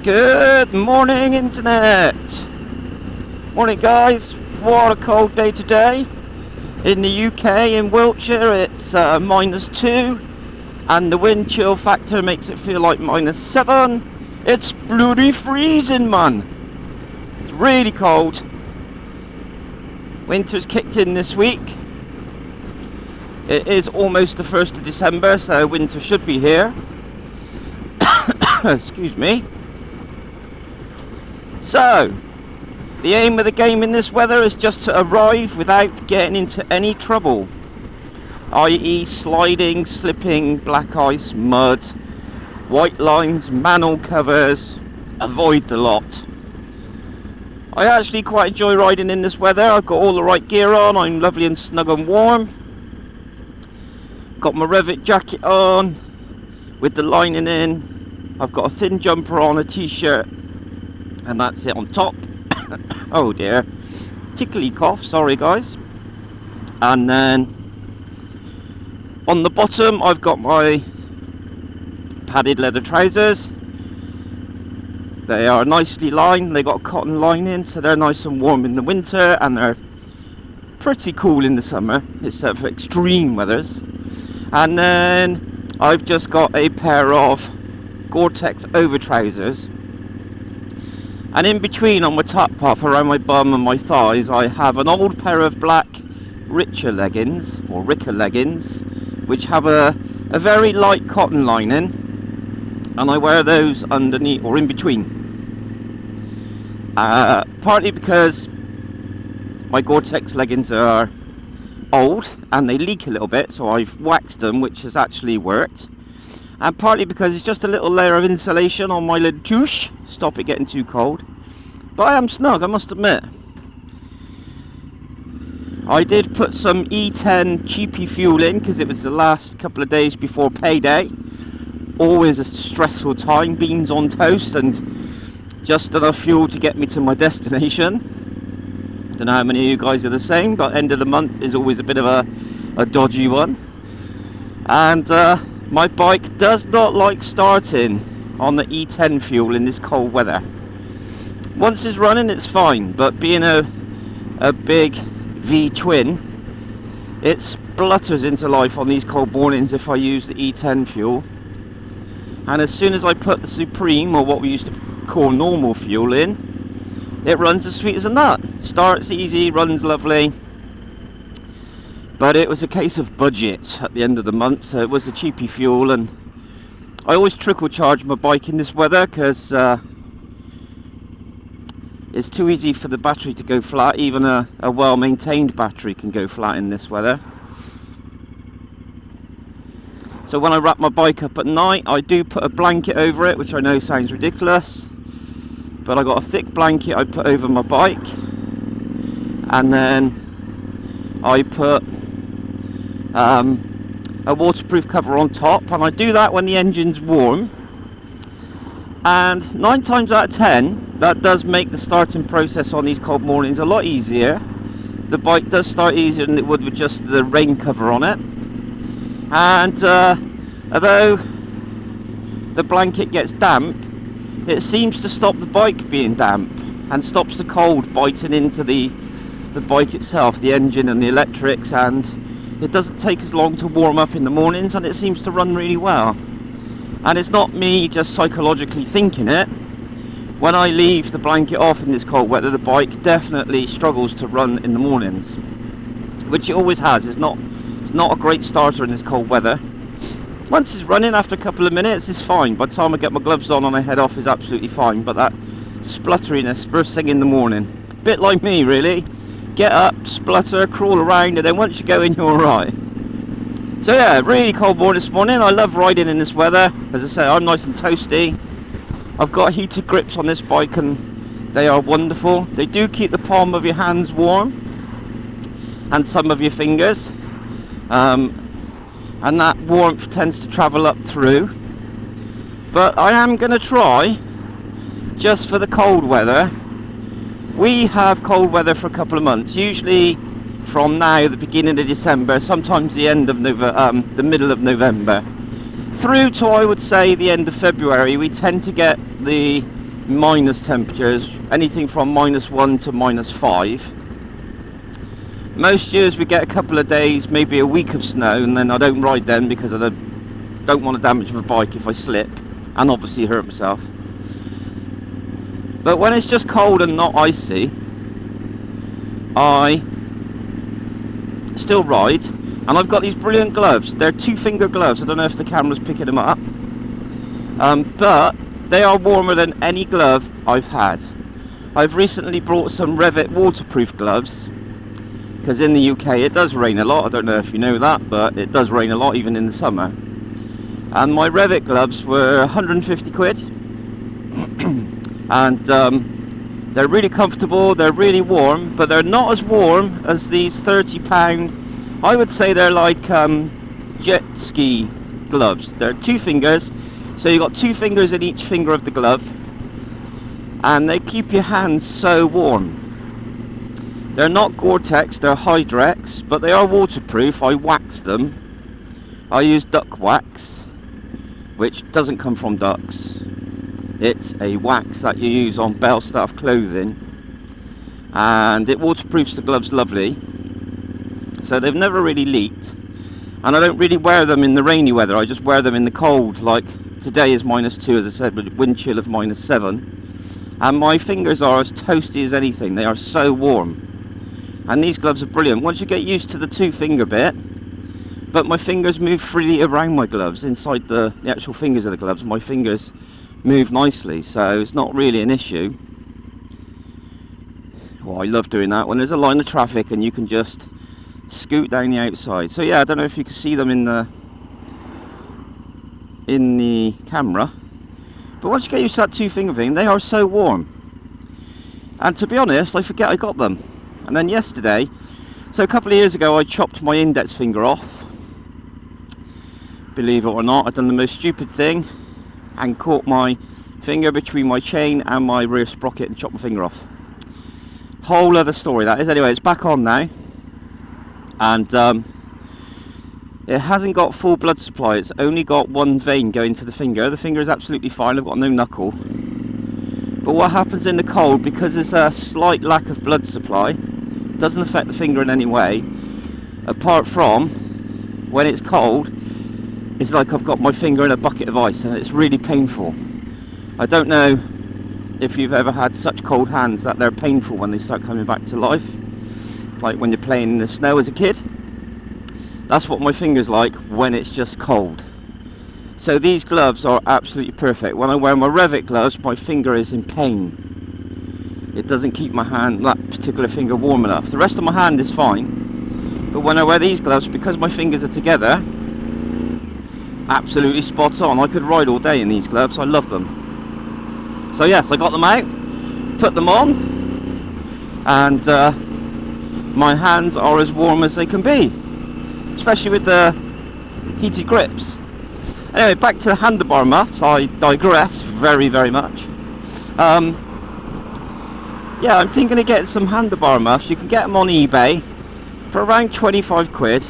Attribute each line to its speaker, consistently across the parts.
Speaker 1: Good morning, internet. Morning, guys. What a cold day today. In the UK, in Wiltshire, it's -2, and the wind chill factor makes it feel like -7. It's bloody freezing, man. It's really cold. Winter's kicked in this week. It is almost the 1st of December, so winter should be here. Excuse me. So, the aim of the game in this weather is just to arrive without getting into any trouble, i.e. sliding, slipping, black ice, mud, white lines, manhole covers. Avoid the lot. I actually quite enjoy riding in this weather. I've got all the right gear on, I'm lovely and snug and warm. Got my Revit jacket on with the lining in. I've got a thin jumper on, a t-shirt, and that's it on top. Oh dear, tickly cough, sorry guys. And then on the bottom I've got my padded leather trousers. They are nicely lined, they got a cotton lining, so they're nice and warm in the winter, and they're pretty cool in the summer, except for extreme weathers. And then I've just got a pair of Gore-Tex over trousers, and in between on my top half around my bum and my thighs I have an old pair of black Richer leggings, or Ricker leggings, which have a very light cotton lining, and I wear those underneath or in between, partly because my Gore-Tex leggings are old and they leak a little bit, so I've waxed them, which has actually worked, and partly because it's just a little layer of insulation on my little touche, stop it getting too cold. But I am snug, I must admit. I did put some E10 cheapy fuel in because it was the last couple of days before payday. Always a stressful time, beans on toast and just enough fuel to get me to my destination. Don't know how many of you guys are the same, but end of the month is always a bit of a dodgy one. And my bike does not like starting on the E10 fuel in this cold weather. Once it's running it's fine, but being a big V-twin, it splutters into life on these cold mornings if I use the E10 fuel. And as soon as I put the Supreme, or what we used to call normal fuel, in, it runs as sweet as a nut. Starts easy, runs lovely. But it was a case of budget at the end of the month, so it was a cheapy fuel. And I always trickle charge my bike in this weather because it's too easy for the battery to go flat. Even a well-maintained battery can go flat in this weather. So when I wrap my bike up at night, I do put a blanket over it, which I know sounds ridiculous, but I got a thick blanket I put over my bike, and then I put a waterproof cover on top, and I do that when the engine's warm. And 9 times out of 10 that does make the starting process on these cold mornings a lot easier. The bike does start easier than it would with just the rain cover on it. And although the blanket gets damp, it seems to stop the bike being damp and stops the cold biting into the bike itself, the engine and the electrics, and it doesn't take as long to warm up in the mornings, and it seems to run really well. And it's not me just psychologically thinking it. When I leave the blanket off in this cold weather, the bike definitely struggles to run in the mornings, which it always has. It's not a great starter in this cold weather. Once it's running, after a couple of minutes, it's fine. By the time I get my gloves on and I head off, is absolutely fine. But that splutteriness first thing in the morning, a bit like me really. Get up, splutter, crawl around, and then once you go in, you're alright. So yeah, really cold morning this morning. I love riding in this weather. As I say, I'm nice and toasty. I've got heated grips on this bike and they are wonderful. They do keep the palm of your hands warm and some of your fingers. And that warmth tends to travel up through. But I am going to try, just for the cold weather. We have cold weather for a couple of months, usually from now, the beginning of December, sometimes the end of the middle of November, through to, I would say, the end of February. We tend to get the minus temperatures, anything from -1 to -5. Most years we get a couple of days, maybe a week of snow, and then I don't ride then because I don't want to damage my bike if I slip, and obviously hurt myself. But when it's just cold and not icy, I still ride, and I've got these brilliant gloves. They're 2-finger gloves. I don't know if the camera's picking them up, but they are warmer than any glove I've had. I've recently brought some Revit waterproof gloves, because in the UK it does rain a lot. I don't know if you know that, but it does rain a lot even in the summer. And my Revit gloves were 150 quid. And they're really comfortable, they're really warm, but they're not as warm as these £30. I would say they're like jet ski gloves. They're 2 fingers, so you've got 2 fingers in each finger of the glove, and they keep your hands so warm. They're not Gore-Tex, they're Hydrex, but they are waterproof. I wax them. I use duck wax, which doesn't come from ducks. It's a wax that you use on Belstaff clothing, and it waterproofs the gloves lovely, so they've never really leaked. And I don't really wear them in the rainy weather, I just wear them in the cold. Like today is -2, as I said, with wind chill of -7, and my fingers are as toasty as anything. They are so warm. And these gloves are brilliant once you get used to the 2-finger bit, but my fingers move freely around my gloves. Inside the actual fingers of the gloves, my fingers move nicely, so it's not really an issue. Well, I love doing that when there's a line of traffic and you can just scoot down the outside. So yeah, I don't know if you can see them in the camera, but once you get used to that 2-finger thing, they are so warm. And to be honest, I forget I got them. And then yesterday, so a couple of years ago, I chopped my index finger off. Believe it or not, I've done the most stupid thing and caught my finger between my chain and my rear sprocket and chopped my finger off. Whole other story that is. Anyway, it's back on now, and it hasn't got full blood supply. It's only got 1 vein going to the finger. The finger is absolutely fine. I've got no knuckle. But what happens in the cold, because there's a slight lack of blood supply, doesn't affect the finger in any way, apart from when it's cold, it's like I've got my finger in a bucket of ice, and it's really painful. I don't know if you've ever had such cold hands that they're painful when they start coming back to life, like when you're playing in the snow as a kid. That's what my finger's like when it's just cold. So these gloves are absolutely perfect. When I wear my Revit gloves, my finger is in pain. It doesn't keep my hand, that particular finger, warm enough. The rest of my hand is fine, but when I wear these gloves, because my fingers are together, absolutely spot on. I could ride all day in these gloves. I love them. So yes, I got them out, put them on, and my hands are as warm as they can be, especially with the heated grips. Anyway, back to the handlebar muffs. I digress very, very much. Yeah, I'm thinking of getting some handlebar muffs. You can get them on eBay for around 25 quid.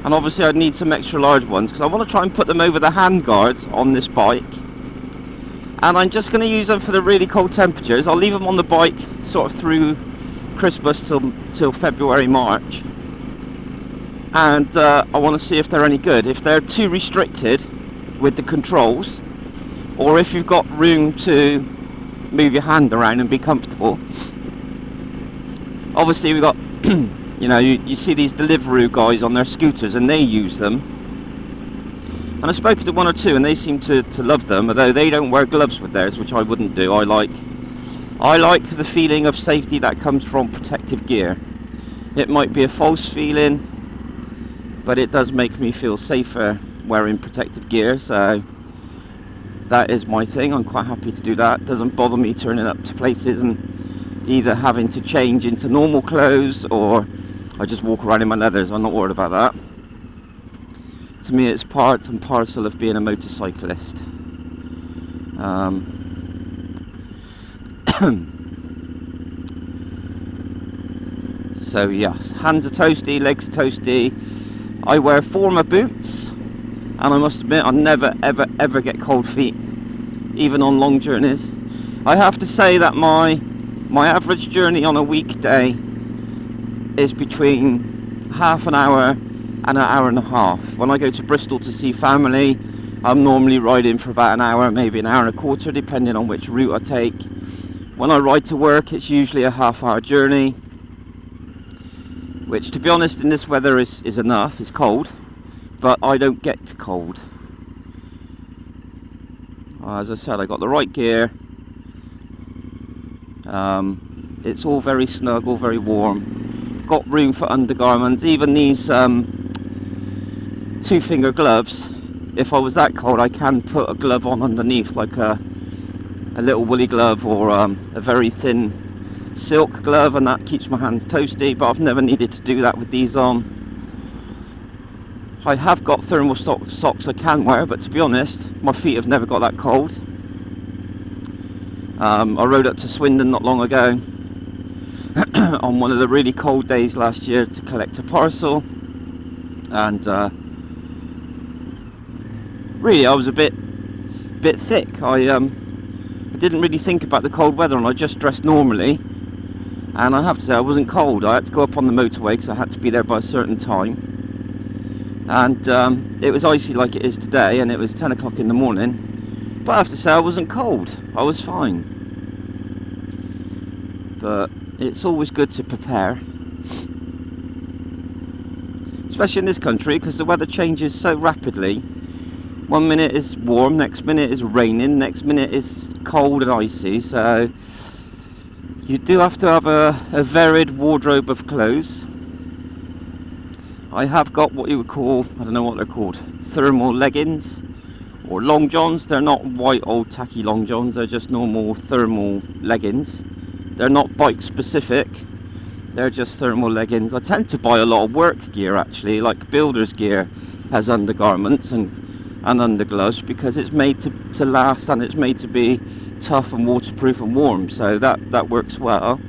Speaker 1: And obviously I'd need some extra large ones, because I want to try and put them over the hand guards on this bike. And I'm just going to use them for the really cold temperatures. I'll leave them on the bike sort of through Christmas till February, March. And I want to see if they're any good. If they're too restricted with the controls, or if you've got room to move your hand around and be comfortable. Obviously we've got you know, you see these Deliveroo guys on their scooters and they use them, and I've spoken to 1 or 2 and they seem to love them, although they don't wear gloves with theirs, which I wouldn't do. I like the feeling of safety that comes from protective gear. It might be a false feeling, but it does make me feel safer wearing protective gear, so that is my thing. I'm quite happy to do that. It doesn't bother me turning up to places and either having to change into normal clothes, or I just walk around in my leathers. I'm not worried about that. To me, it's part and parcel of being a motorcyclist. So yes, hands are toasty, legs are toasty. I wear Forma boots, and I must admit I never ever get cold feet, even on long journeys. I have to say that my average journey on a weekday is between half an hour and an hour and a half. When I go to Bristol to see family, I'm normally riding for about an hour, maybe an hour and a quarter, depending on which route I take. When I ride to work, it's usually a half-hour journey, which, to be honest, in this weather is enough. It's cold, but I don't get cold. As I said, I got the right gear. It's all very snug, all very warm. Got room for undergarments. Even these two-finger gloves, if I was that cold, I can put a glove on underneath, like a little woolly glove, or a very thin silk glove, and that keeps my hands toasty, but I've never needed to do that with these on. I have got thermal socks I can wear, but to be honest, my feet have never got that cold. I rode up to Swindon not long ago on one of the really cold days last year to collect a parcel, and really I was a bit thick. I didn't really think about the cold weather, and I just dressed normally, and I have to say I wasn't cold. I had to go up on the motorway because I had to be there by a certain time, and it was icy like it is today, and it was 10 o'clock in the morning, but I have to say I wasn't cold. I was fine. But it's always good to prepare, especially in this country, because the weather changes so rapidly. One minute is warm, next minute is raining, next minute is cold and icy, so you do have to have a varied wardrobe of clothes. I have got what you would call, I don't know what they're called, thermal leggings or long johns. They're not white old tacky long johns, they're just normal thermal leggings. They're not bike specific, they're just thermal leggings. I tend to buy a lot of work gear, actually, like builder's gear has undergarments and undergloves, because it's made to last, and it's made to be tough and waterproof and warm, so that works well.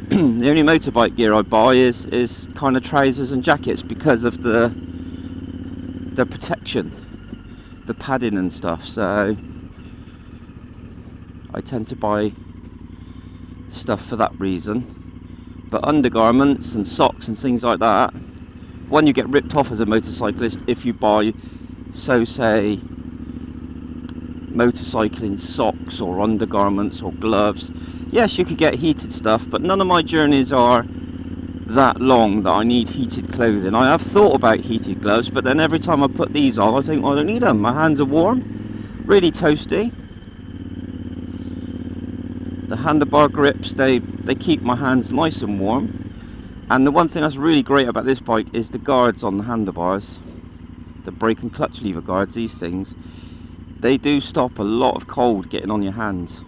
Speaker 1: The only motorbike gear I buy is kind of trousers and jackets, because of the protection, the padding and stuff, so I tend to buy stuff for that reason. But undergarments and socks and things like that, one, you get ripped off as a motorcyclist if you buy, so say, motorcycling socks or undergarments or gloves. Yes, you could get heated stuff, but none of my journeys are that long that I need heated clothing. I have thought about heated gloves, but then every time I put these on, I think, well, I don't need them. My hands are warm, really toasty. The handlebar grips, they keep my hands nice and warm. And the one thing that's really great about this bike is the guards on the handlebars, the brake and clutch lever guards. These things, they do stop a lot of cold getting on your hands.